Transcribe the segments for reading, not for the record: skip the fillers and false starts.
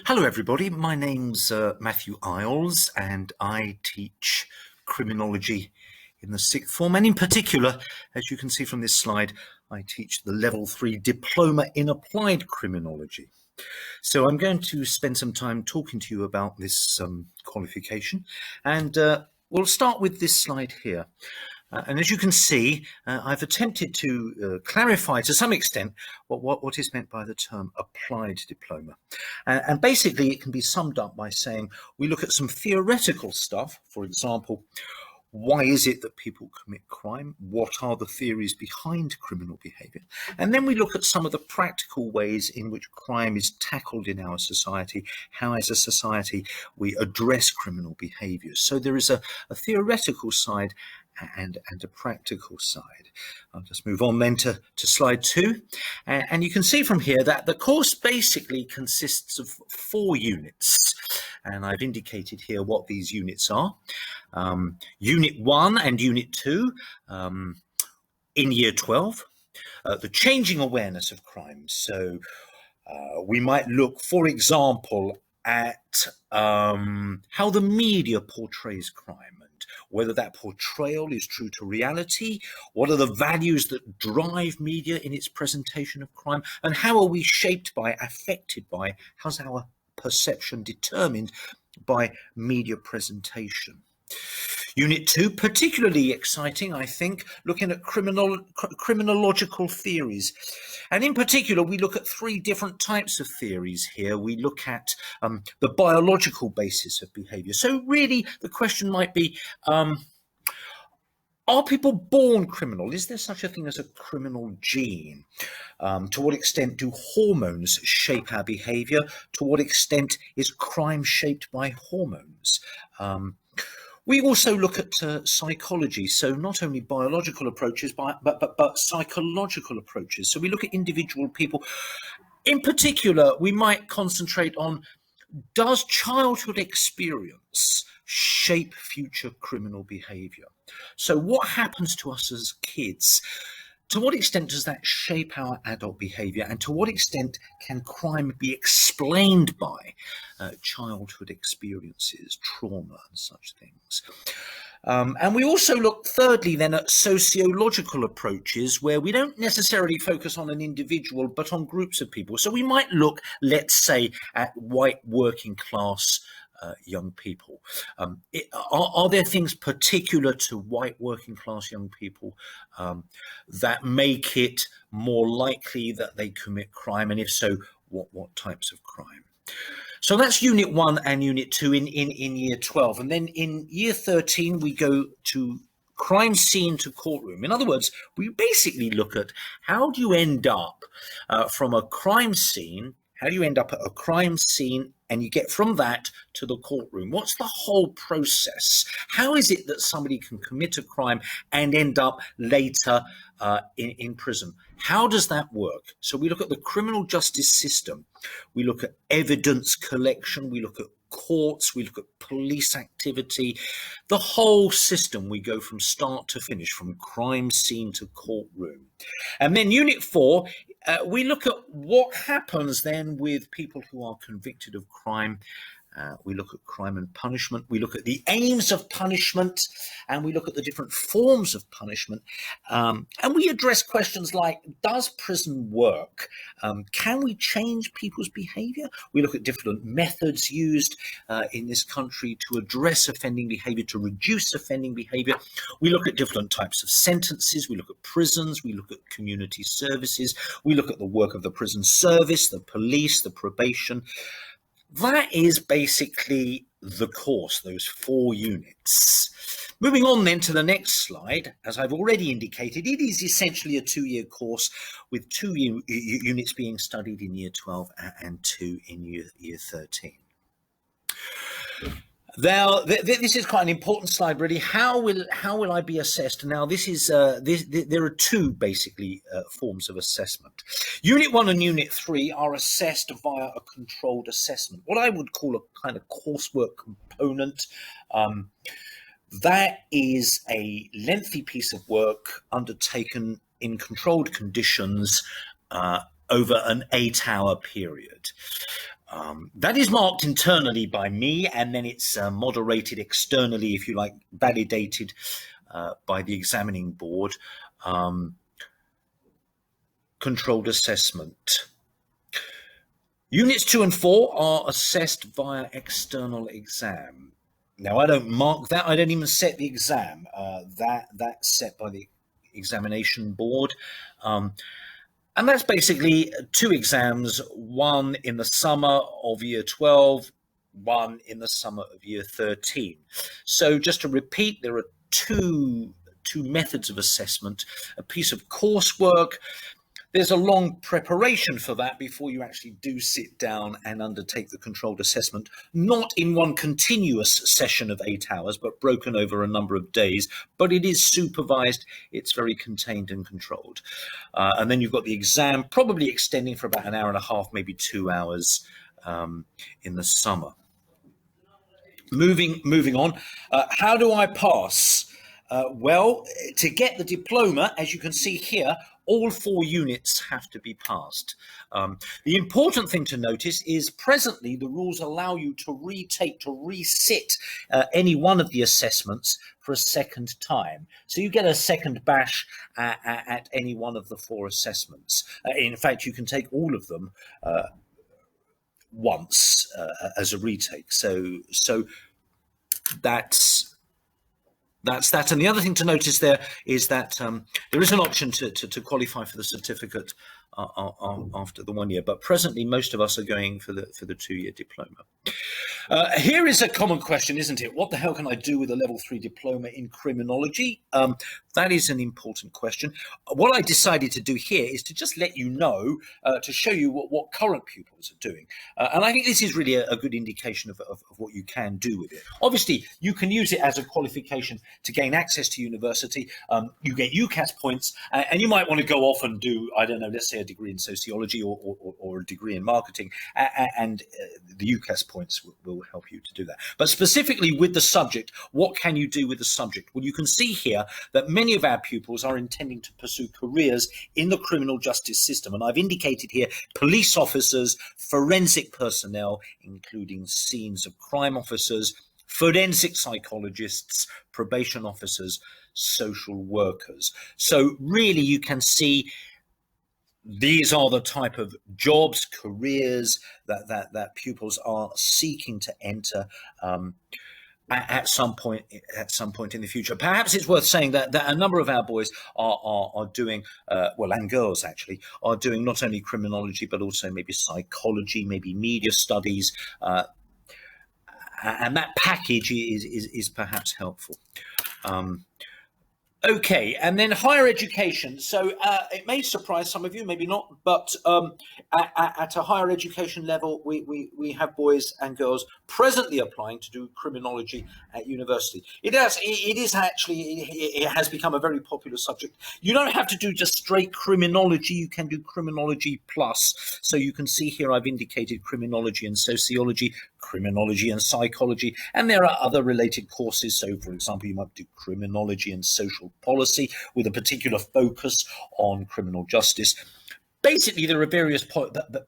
Hello everybody, my name's Matthew Isles and I teach criminology in the sixth form, and in particular, as you can see from this slide, I teach the level 3 diploma in applied criminology. So I'm going to spend some time talking to you about this qualification, and we'll start with this slide here. And as you can see, I've attempted to clarify to some extent what is meant by the term applied diploma. And basically, it can be summed up by saying we look at some theoretical stuff. For example, why is it that people commit crime? What are the theories behind criminal behavior? And then we look at some of the practical ways in which crime is tackled in our society, how as a society we address criminal behavior. So there is a theoretical side and a practical side. I'll just move on then to slide 2. And you can see from here that the course basically consists of 4 units. And I've indicated here what these units are. Unit 1 and Unit 2 in Year 12. The changing awareness of crime. So we might look, for example, at how the media portrays crime, whether that portrayal is true to reality, what are the values that drive media in its presentation of crime, and how are we shaped by, affected by, how's our perception determined by media presentation. Unit 2, particularly exciting, I think, looking at criminological theories. And in particular, we look at 3 different types of theories here. We look at the biological basis of behavior. So really, the question might be, are people born criminal? Is there such a thing as a criminal gene? To what extent do hormones shape our behavior? To what extent is crime shaped by hormones? We also look at psychology, so not only biological approaches, but psychological approaches. So we look at individual people. In particular, we might concentrate on, does childhood experience shape future criminal behavior? So what happens to us as kids? To what extent does that shape our adult behavior, and to what extent can crime be explained by childhood experiences, trauma and such things? And we also look, thirdly, then at sociological approaches where we don't necessarily focus on an individual, but on groups of people. So we might look, let's say, at white working class young people. Are there things particular to white working class young people that make it more likely that they commit crime? And if so, what types of crime? So that's Unit 1 and Unit 2 in Year 12. And then in Year 13, we go to crime scene to courtroom. In other words, we basically look at how do you end up from a crime scene, how do you end up at a crime scene and you get from that to the courtroom? What's the whole process? How is it that somebody can commit a crime and end up later in prison? How does that work? So we look at the criminal justice system. We look at evidence collection. We look at courts. We look at police activity. The whole system, we go from start to finish, from crime scene to courtroom. And then Unit 4, we look at what happens then with people who are convicted of crime. We look at crime and punishment. We look at the aims of punishment, and we look at the different forms of punishment. And we address questions like, does prison work? Can we change people's behavior? We look at different methods used in this country to address offending behavior, to reduce offending behavior. We look at different types of sentences. We look at prisons. We look at community services. We look at the work of the prison service, the police, the probation. That is basically the course, those 4 units. Moving on then to the next slide, as I've already indicated, it is essentially a 2-year course with 2 units being studied in Year 12 and 2 in Year 13. Now, this is quite an important slide, really. How will I be assessed? Now, this is there are 2 basically forms of assessment. Unit 1 and Unit 3 are assessed via a controlled assessment, what I would call a kind of coursework component. That is a lengthy piece of work undertaken in controlled conditions over an 8-hour period. That is marked internally by me, and then it's moderated externally, if you like, validated by the examining board. Controlled assessment. Units 2 and 4 are assessed via external exam. Now, I don't mark that. I don't even set the exam. That's set by the examination board. And that's basically 2 exams, one in the summer of year 12, one in the summer of year 13. So just to repeat, there are two methods of assessment, a piece of coursework. There's a long preparation for that before you actually do sit down and undertake the controlled assessment, not in one continuous session of 8 hours, but broken over a number of days. But it is supervised, it's very contained and controlled. And then you've got the exam, probably extending for about an hour and a half, maybe 2 hours in the summer. Moving on, how do I pass? Well, to get the diploma, as you can see here, all 4 units have to be passed. The important thing to notice is presently the rules allow you to resit any one of the assessments for a second time. So you get a second bash at any one of the 4 assessments. In fact, you can take all of them once as a retake. So that's that. And the other thing to notice there is that there is an option to qualify for the certificate after the 1 year, but presently most of us are going for the 2-year diploma. Here is a common question, isn't it? What the hell can I do with a level 3 diploma in criminology? That is an important question. What I decided to do here is to just let you know, to show you what current pupils are doing. And I think this is really a good indication of what you can do with it. Obviously, you can use it as a qualification to gain access to university. You get UCAS points, and you might want to go off and do, I don't know, let's say a degree in sociology or a degree in marketing, and the UCAS points will help you to do that. But specifically with the subject, what can you do with the subject? Well, you can see here that many of our pupils are intending to pursue careers in the criminal justice system. And I've indicated here police officers, forensic personnel, including scenes of crime officers, forensic psychologists, probation officers, social workers. So really you can see these are the type of jobs, careers that pupils are seeking to enter at some point in the future. Perhaps it's worth saying that a number of our boys are doing, well, and girls actually, are doing not only criminology, but also maybe psychology, maybe media studies, and that package is perhaps helpful. Okay, and then higher education. So it may surprise some of you, maybe not, but at a higher education level, we have boys and girls presently applying to do criminology at university. It has become a very popular subject. You don't have to do just straight criminology, you can do criminology plus. So you can see here I've indicated criminology and sociology, criminology and psychology, and there are other related courses. So for example, you might do criminology and social policy with a particular focus on criminal justice. Basically, there are various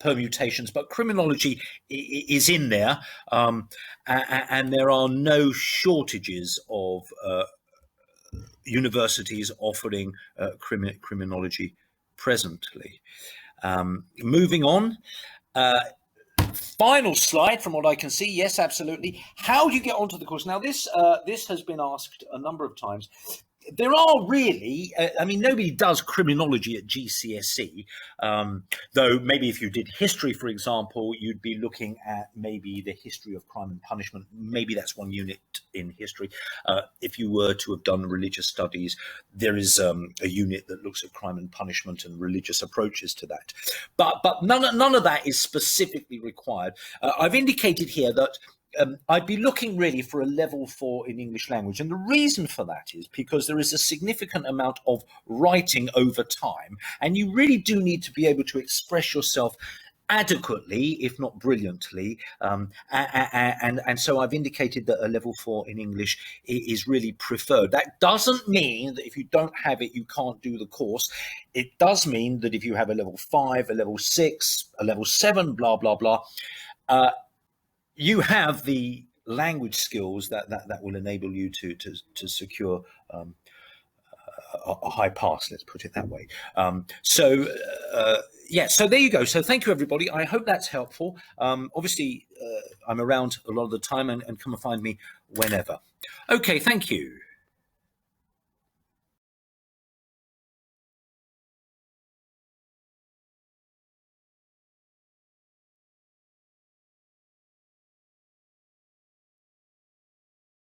permutations, but criminology is in there, and there are no shortages of universities offering criminology presently. Moving on. Final slide from what I can see. Yes, absolutely. How do you get onto the course? Now, this has been asked a number of times. There are really, I mean, nobody does criminology at GCSE, though maybe if you did history, for example, you'd be looking at maybe the history of crime and punishment. Maybe that's one unit in history. If you were to have done religious studies, there is a unit that looks at crime and punishment and religious approaches to that. But none of that is specifically required. I've indicated here that I'd be looking really for a level 4 in English language. And the reason for that is because there is a significant amount of writing over time, and you really do need to be able to express yourself adequately, if not brilliantly, and so I've indicated that a level 4 in English is really preferred. That doesn't mean that if you don't have it, you can't do the course. It does mean that if you have a level 5, a level 6, a level 7, blah, blah, blah, you have the language skills that will enable you to secure a high pass, let's put it that way. Yeah, so there you go. So thank you, everybody. I hope that's helpful. Obviously, I'm around a lot of the time, and come and find me whenever. Okay, thank you.